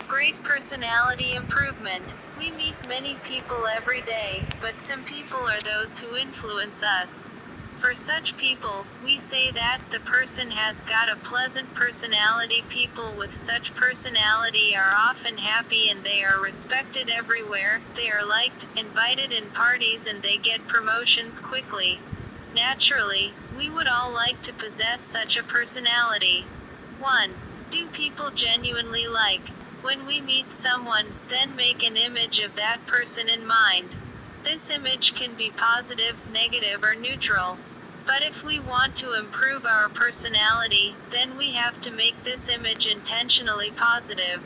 Great personality improvement. We meet many people every day, but some people are those who influence us. For such people, we say that the person has got a pleasant personality. People with such personality are often happy and they are respected everywhere, they are liked, invited in parties, and they get promotions quickly. Naturally, we would all like to possess such a personality. 1. Do people genuinely like? When we meet someone, then make an image of that person in mind. This image can be positive, negative, or neutral. But if we want to improve our personality, then we have to make this image intentionally positive.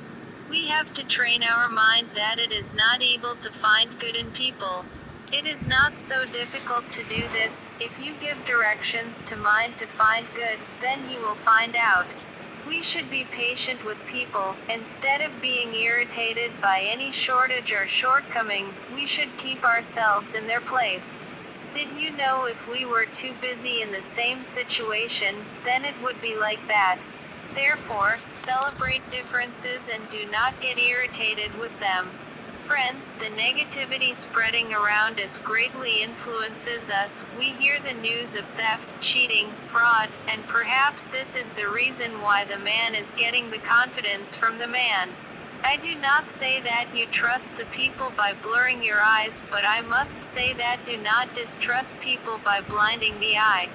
We have to train our mind that it is not able to find good in people. It is not so difficult to do this. If you give directions to mind to find good, then you will find out. We should be patient with people. Instead of being irritated by any shortage or shortcoming, we should keep ourselves in their place. Did you know if we were too busy in the same situation, then it would be like that? Therefore, celebrate differences and do not get irritated with them. Friends, the negativity spreading around us greatly influences us. We hear the news of theft, cheating, fraud, and perhaps this is the reason why the man is getting the confidence from the man. I do not say that you trust the people by blurring your eyes, but I must say that do not distrust people by blinding the eye.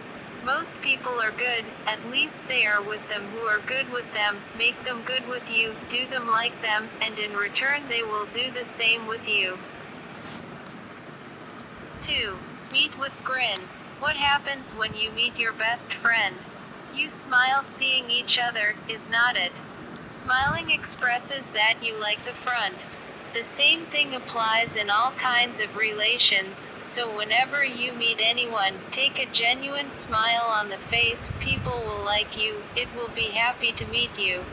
Most people are good, at least they are with them who are good with them, make them good with you, do them like them, and in return they will do the same with you. 2. Meet with grin. What happens when you meet your best friend? You smile seeing each other, is not it? Smiling expresses that you like the front. The same thing applies in all kinds of relations, so whenever you meet anyone, take a genuine smile on the face. People will like you, it will be happy to meet you.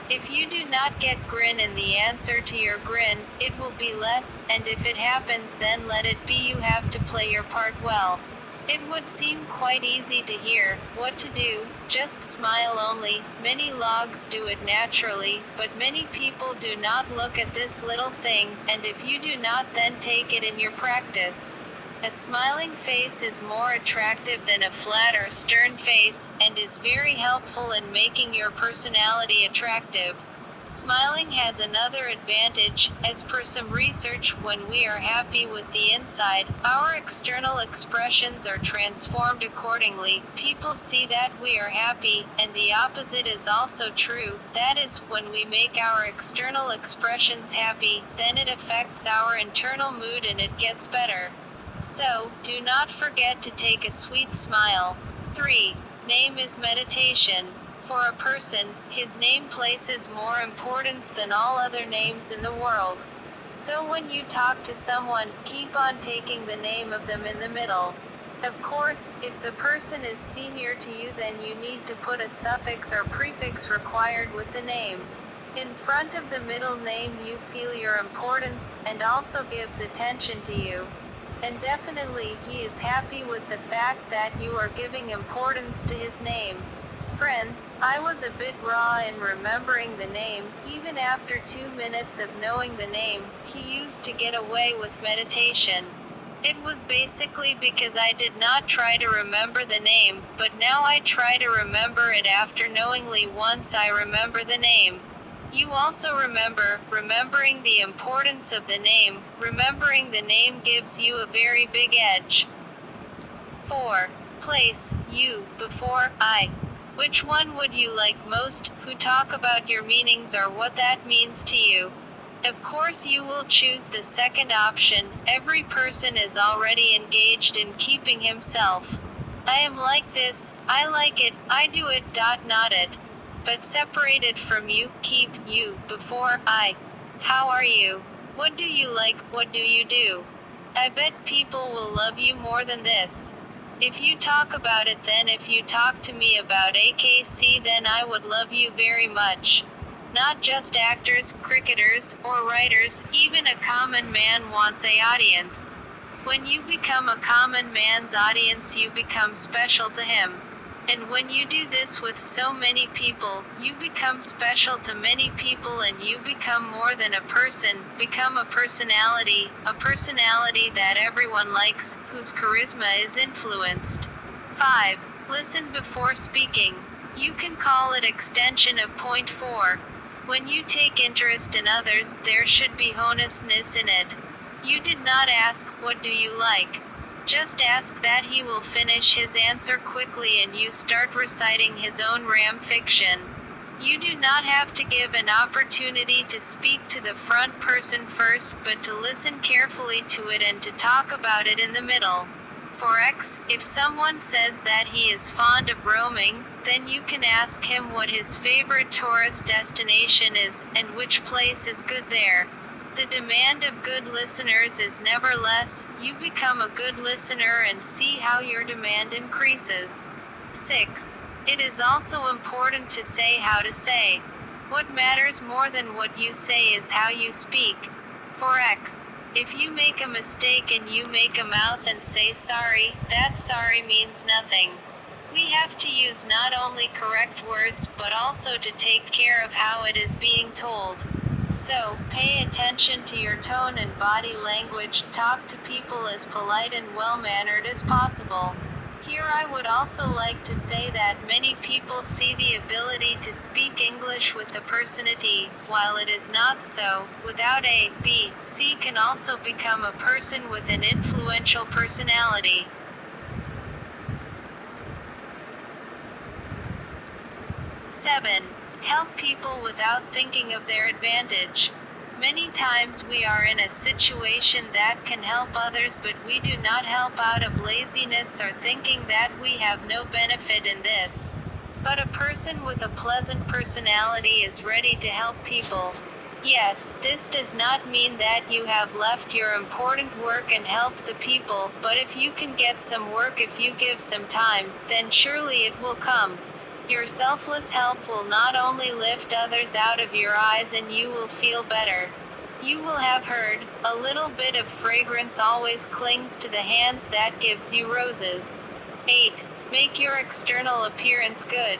If you do not get grin in the answer to your grin, it will be less, and if it happens then let it be. You have to play your part well. It would seem quite easy to hear what to do, just smile only. Many logs do it naturally, but many people do not look at this little thing, and if you do not then take it in your practice. A smiling face is more attractive than a flat or stern face, and is very helpful in making your personality attractive. Smiling has another advantage, as per some research, when we are happy with the inside, our external expressions are transformed accordingly. People see that we are happy, and the opposite is also true, that is, when we make our external expressions happy, then it affects our internal mood and it gets better. So, do not forget to take a sweet smile. 3. Name is meditation. For a person, his name places more importance than all other names in the world. So when you talk to someone, keep on taking the name of them in the middle. Of course, if the person is senior to you then you need to put a suffix or prefix required with the name. In front of the middle name you feel your importance, and also gives attention to you. And definitely he is happy with the fact that you are giving importance to his name. Friends, I was a bit raw in remembering the name. Even after 2 minutes of knowing the name, he used to get away with meditation. It was basically because I did not try to remember the name, but now I try to remember it after knowingly once I remember the name. You also remembering the importance of the name. Remembering the name gives you a very big edge. 4. Place you before I. Which one would you like most? Who talk about your meanings or what that means to you? Of course you will choose the second option. Every person is already engaged in keeping himself. I am like this, I like it, I do it. Not it. But separated from you, keep you before I. How are you? What do you like? What do you do? I bet people will love you more than this. If you talk about it, then if you talk to me about AKC, then I would love you very much. Not just actors, cricketers, or writers, even a common man wants a audience. When you become a common man's audience, you become special to him. And when you do this with so many people, you become special to many people and you become more than a person, become a personality that everyone likes, whose charisma is influenced. 5. Listen before speaking. You can call it extension of point 4. When you take interest in others, there should be honestness in it. You did not ask, "What do you like?" Just ask that he will finish his answer quickly and you start reciting his own ram fiction. You do not have to give an opportunity to speak to the front person first, but to listen carefully to it and to talk about it in the middle. For X, if someone says that he is fond of roaming, then you can ask him what his favorite tourist destination is, and which place is good there. The demand of good listeners is never less. You become a good listener and see how your demand increases. 6. It is also important to say how to say. What matters more than what you say is how you speak. For X, if you make a mistake and you make a mouth and say sorry, that sorry means nothing. We have to use not only correct words but also to take care of how it is being told. So, pay attention to your tone and body language, talk to people as polite and well-mannered as possible. Here I would also like to say that many people see the ability to speak English with the personality, while it is not so. Without A, B, C can also become a person with an influential personality. 7. Help people without thinking of their advantage. Many times we are in a situation that can help others, but we do not help out of laziness or thinking that we have no benefit in this. But a person with a pleasant personality is ready to help people. Yes, this does not mean that you have left your important work and helped the people, but if you can get some work if you give some time, then surely it will come. Your selfless help will not only lift others out of your eyes and you will feel better. You will have heard, a little bit of fragrance always clings to the hands that gives you roses. 8. Make your external appearance good.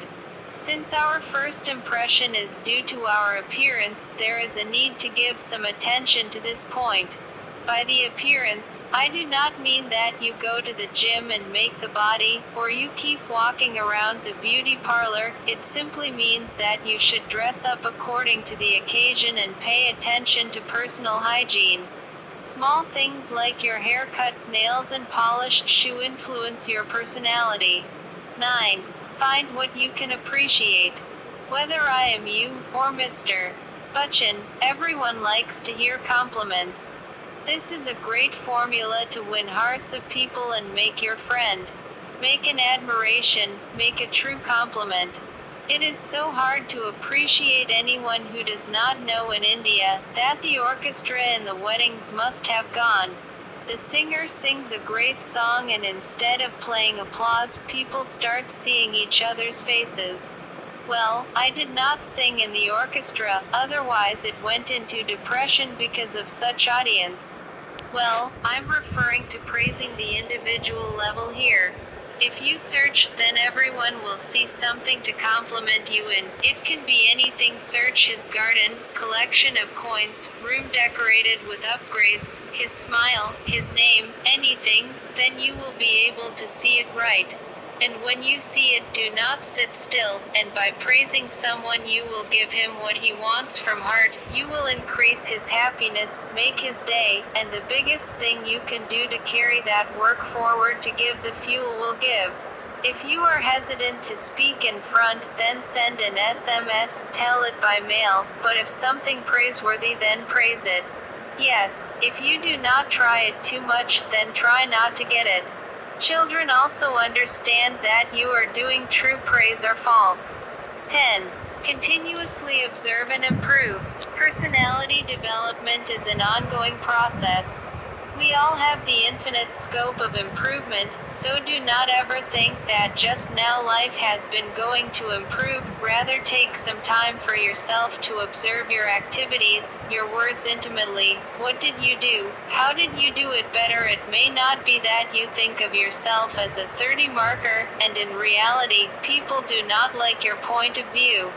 Since our first impression is due to our appearance, there is a need to give some attention to this point. By the appearance, I do not mean that you go to the gym and make the body, or you keep walking around the beauty parlor. It simply means that you should dress up according to the occasion and pay attention to personal hygiene. Small things like your haircut, nails and polished shoe influence your personality. 9. Find what you can appreciate. Whether I am you, or Mr. Bachchan, everyone likes to hear compliments. This is a great formula to win hearts of people and make your friend. Make an admiration, make a true compliment. It is so hard to appreciate anyone who does not know in India that the orchestra in the weddings must have gone. The singer sings a great song and instead of playing applause, people start seeing each other's faces. Well, I did not sing in the orchestra, otherwise it went into depression because of such audience. Well, I'm referring to praising the individual level here. If you search, then everyone will see something to compliment you in. It can be anything. Search his garden, collection of coins, room decorated with upgrades, his smile, his name, anything, then you will be able to see it right. And when you see it, do not sit still, and by praising someone you will give him what he wants from heart, you will increase his happiness, make his day, and the biggest thing you can do to carry that work forward to give the fuel will give. If you are hesitant to speak in front, then send an SMS, tell it by mail, but if something praiseworthy then praise it. Yes, if you do not try it too much, then try not to get it. Children also understand that you are doing true praise or false. 10. Continuously observe and improve. Personality development is an ongoing process. We all have the infinite scope of improvement, so do not ever think that just now life has been going to improve. Rather, take some time for yourself to observe your activities, your words intimately. What did you do? How did you do it better? It may not be that you think of yourself as a 30 marker, and in reality, people do not like your point of view.